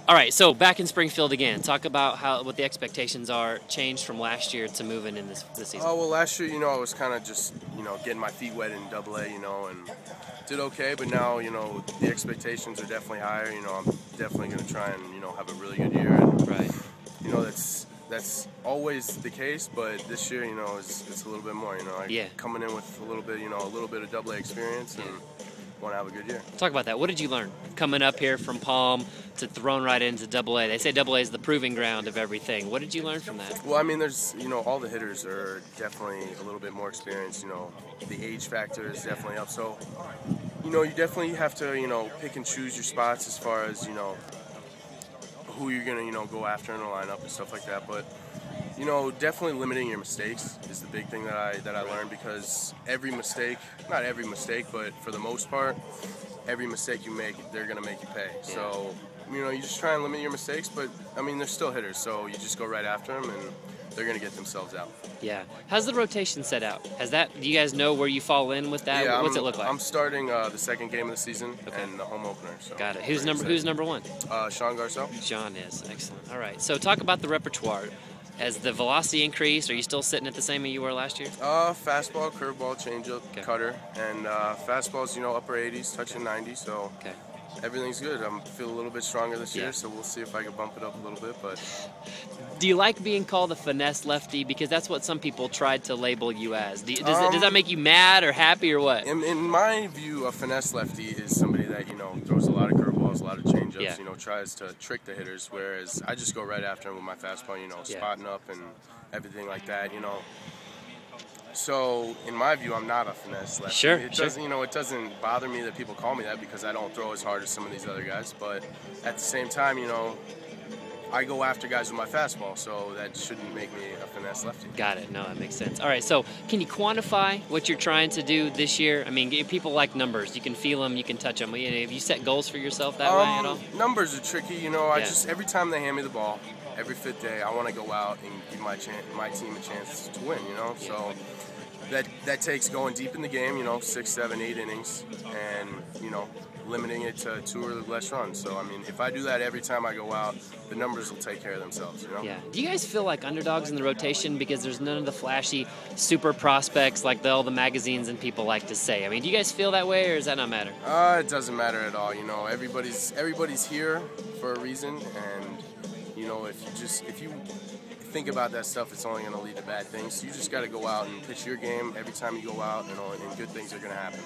All right, so back in Springfield again. Talk about what the expectations are changed from last year to moving in this season. Oh, well, last year, I was kind of just, getting my feet wet in AA, and did okay. But now, the expectations are definitely higher. I'm definitely going to try and, have a really good year. And, right. That's always the case, but this year, it's a little bit more. Coming in with a little bit of AA experience and want to have a good year. Talk about that. What did you learn coming up here from Palm to thrown right into AA? They say AA is the proving ground of everything. What did you learn from that? Well, I mean, there's, all the hitters are definitely a little bit more experienced. The age factor is definitely up. So, you definitely have to, pick and choose your spots as far as, who you're going to, go after in the lineup and stuff like that. But, definitely limiting your mistakes is the big thing that I learned, because every mistake, not every mistake, but for the most part, every mistake you make, they're going to make you pay. Yeah. So, you just try and limit your mistakes, but, I mean, they're still hitters, so you just go right after them, and they're going to get themselves out. Yeah. How's the rotation set out? Do you guys know where you fall in with that? Yeah, what's it look like? I'm starting the second game of the season and the home opener. So got it. Who's number one? Sean Garcelle. Sean is. Excellent. All right. So talk about the repertoire. Has the velocity increased? Are you still sitting at the same as you were last year? Fastball, curveball, changeup, cutter, and fastball's upper 80s, touching 90. So everything's good. I feel a little bit stronger this year, so we'll see if I can bump it up a little bit. But do you like being called a finesse lefty? Because that's what some people tried to label you as. Does that make you mad or happy or what? In my view, a finesse lefty is somebody that throws a lot of curveballs, a lot of changeups. Tries to trick the hitters. Whereas I just go right after him with my fastball. Spotting up and everything like that. So in my view, I'm not a finesse lefty. Sure. It doesn't, it doesn't bother me that people call me that, because I don't throw as hard as some of these other guys. But at the same time, I go after guys with my fastball, so that shouldn't make me a finesse lefty. Got it. No, that makes sense. All right, so can you quantify what you're trying to do this year? I mean, people like numbers. You can feel them, you can touch them. Have you set goals for yourself that way at all? Numbers are tricky. I just, every time they hand me the ball, every fifth day, I want to go out and give my team a chance to win, So that takes going deep in the game, 6, 7, 8 innings, and, limiting it to 2 or less runs. So, I mean, if I do that every time I go out, the numbers will take care of themselves, Yeah. Do you guys feel like underdogs in the rotation because there's none of the flashy super prospects like all the magazines and people like to say? I mean, do you guys feel that way, or does that not matter? It doesn't matter at all. Everybody's here for a reason, and, if you think about that stuff, it's only going to lead to bad things. So you just got to go out and pitch your game every time you go out, and good things are going to happen.